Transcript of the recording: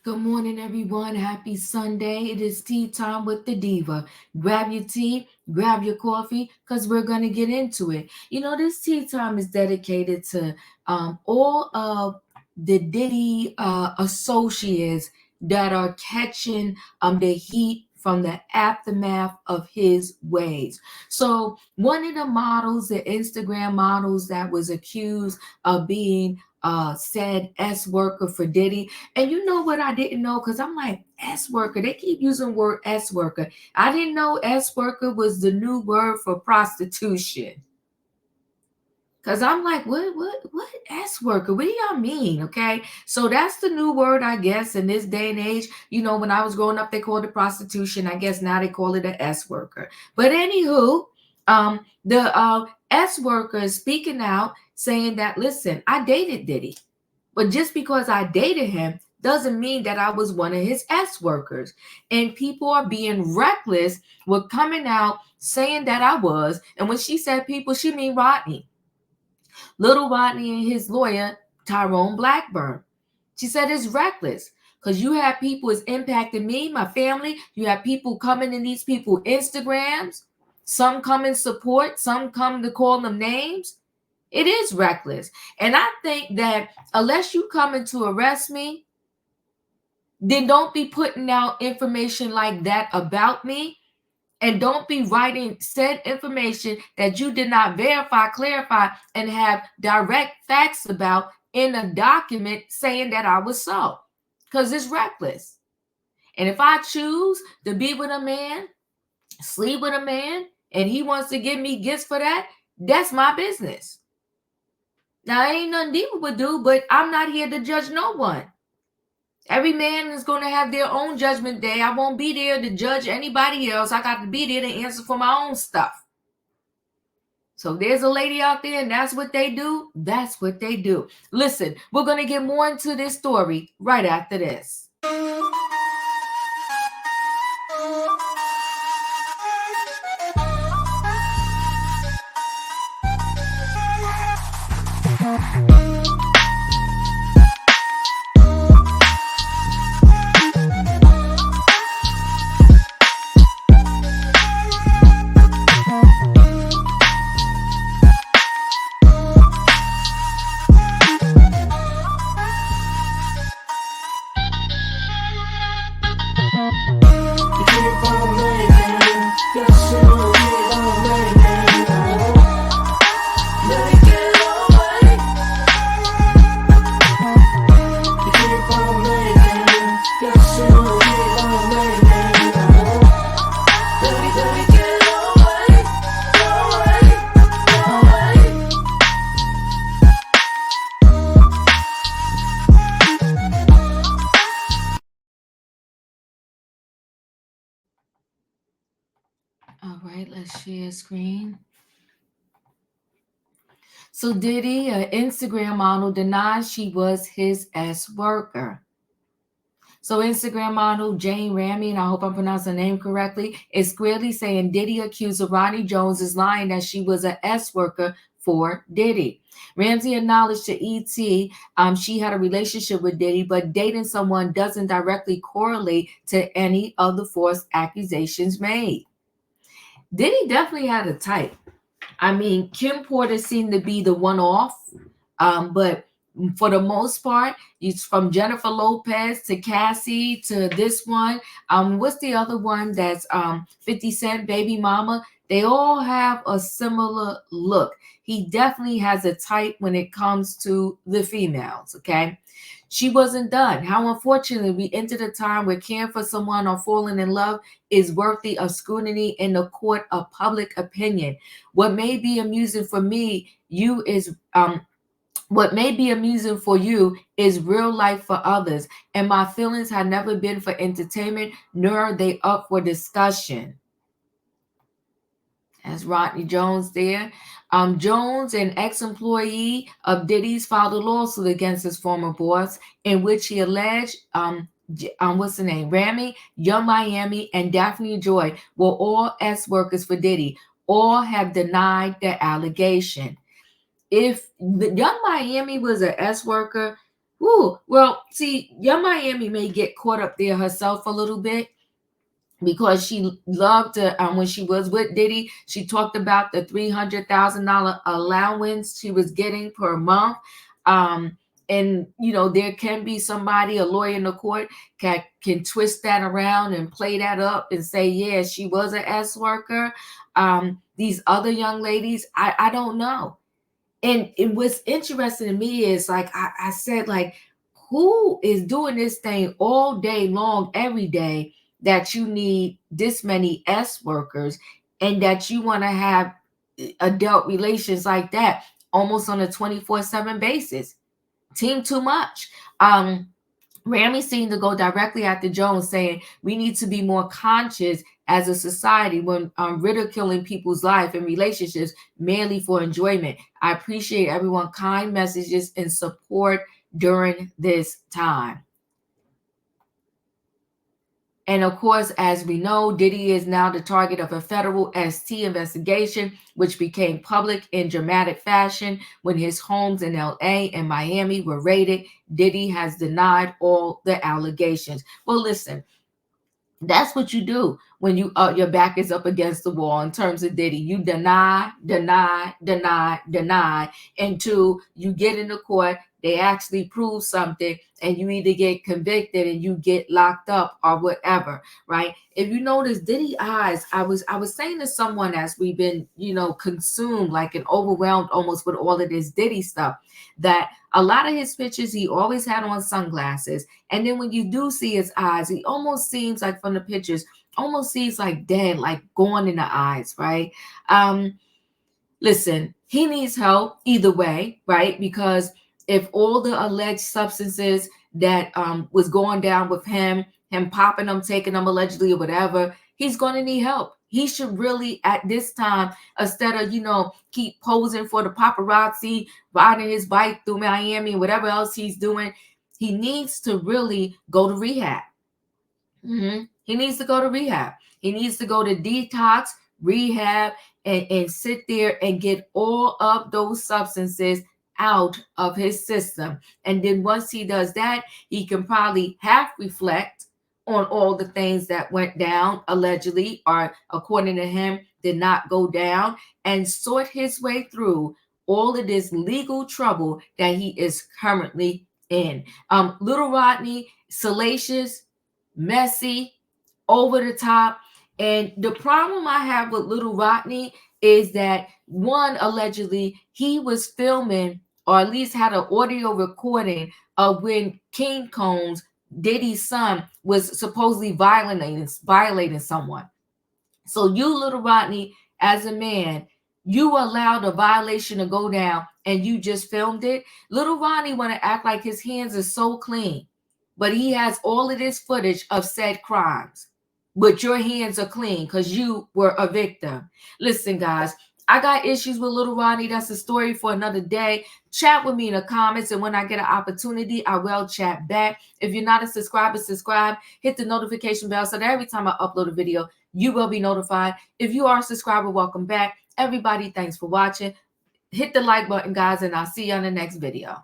Good morning, everyone. Happy Sunday. It is tea time with the diva. Grab your tea, grab your coffee, because we're going to get into it. This tea time is dedicated to all of the Diddy associates that are catching the heat from the aftermath of his ways. So, one of the models, the Instagram models that was accused of being said S worker for Diddy. And you know what I didn't know? Because I'm like, S worker. They keep using word S worker. I didn't know S worker was the new word for prostitution. Because I'm like, what S worker? What do y'all mean? Okay. So that's the new word, I guess, in this day and age. When I was growing up, they called it prostitution. I guess now they call it an S worker. But anywho, the S worker is speaking out saying that, listen, I dated Diddy. But just because I dated him doesn't mean that I was one of his S workers. And people are being reckless with coming out saying that I was. And when she said people, she mean Rodney. Lil ROdney and his lawyer, Tyrone Blackburn. She said it's reckless because you have people it's impacting me, my family. You have people coming in these people Instagrams. Some come in support. Some come to call them names. It is reckless. And I think that unless you coming to arrest me, then don't be putting out information like that about me. And don't be writing said information that you did not verify, clarify, and have direct facts about in a document saying that I was so. Because it's reckless. And if I choose to be with a man, sleep with a man, and he wants to give me gifts for that, that's my business. Now, ain't nothing people would do, but I'm not here to judge no one. Every man is going to have their own judgment day. I won't be there to judge anybody else. I got to be there to answer for my own stuff. So there's a lady out there and that's what they do. That's what they do. Listen, we're going to get more into this story right after this. All right, let's share screen. So Diddy, an Instagram model, denies she was his S worker. So Instagram model Jade Ramey, and I hope I'm pronouncing her name correctly, is squarely saying Diddy accused of Ronnie Jones is lying that she was an S worker for Diddy. Ramsey acknowledged to ET she had a relationship with Diddy, but dating someone doesn't directly correlate to any of the false accusations made. Diddy definitely had a type. I mean, Kim Porter seemed to be the one-off, but for the most part, it's from Jennifer Lopez to Cassie to this one. What's the other one that's 50 Cent, Baby Mama? They all have a similar look. He definitely has a type when it comes to the females, okay? She wasn't done. How unfortunately we entered a time where caring for someone or falling in love is worthy of scrutiny in the court of public opinion. What may be amusing for me, what may be amusing for you is real life for others, and my feelings have never been for entertainment, nor are they up for discussion. That's Rodney Jones there. Jones, an ex-employee of Diddy's, filed a lawsuit against his former boss in which he alleged, what's the name? Ramey, Young Miami, and Daphne Joy were all S workers for Diddy. All have denied the allegation. If the Young Miami was an S worker, Ooh, well, see, Young Miami may get caught up there herself a little bit because she loved to, when she was with Diddy, she talked about the $300,000 allowance she was getting per month. Um, and you know, there can be somebody, a lawyer in the court, can twist that around and play that up and say, yeah, she was an S worker. These other young ladies, I don't know. And what's interesting to me is, like I said, like, who is doing this thing all day long, every day, that you need this many S workers, and that you want to have adult relations like that almost on a 24/7 basis? Team too much. Ramey seemed to go directly after Jones, saying we need to be more conscious as a society when ridiculing people's life and relationships merely for enjoyment. I appreciate everyone kind messages and support during this time. And of course, as we know, Diddy is now the target of a federal ST investigation, which became public in dramatic fashion when his homes in LA and Miami were raided. Diddy has denied all the allegations. Well, listen, that's what you do when your back is up against the wall. In terms of Diddy, you deny, deny, deny, deny, until you get into court, they actually prove something, and you either get convicted and you get locked up or whatever, right? If you notice, Diddy eyes, I was saying to someone, as we've been, consumed, like, and overwhelmed almost with all of this Diddy stuff, that a lot of his pictures, he always had on sunglasses. And then when you do see his eyes, he almost seems like, from the pictures, almost seems like dead, like gone in the eyes, right? Listen, he needs help either way, right? Because if all the alleged substances that was going down with him popping them, taking them allegedly or whatever, he's going to need help. He should really, at this time, instead of, keep posing for the paparazzi, riding his bike through Miami and whatever else he's doing, he needs to really go to rehab. He needs to go to rehab. He needs to go to detox, rehab, and sit there and get all of those substances out of his system. And then once he does that, he can probably half reflect on all the things that went down allegedly, or according to him, did not go down, and sort his way through all of this legal trouble that he is currently in. Lil ROdney, salacious, messy, over the top. And the problem I have with Lil ROdney is that, one, allegedly, he was filming, or at least had an audio recording of when King Combs, Diddy's son, was supposedly violating someone. So you, Lil ROdney, as a man, you allowed a violation to go down and you just filmed it. Lil ROdney want to act like his hands are so clean, but he has all of this footage of said crimes. But your hands are clean because you were a victim. Listen, guys, I got issues with Lil ROdney. That's a story for another day. Chat with me in the comments, and when I get an opportunity, I will chat back. If you're not a subscriber, subscribe. Hit the notification bell so that every time I upload a video, you will be notified. If you are a subscriber, welcome back. Everybody, thanks for watching. Hit the like button, guys, and I'll see you on the next video.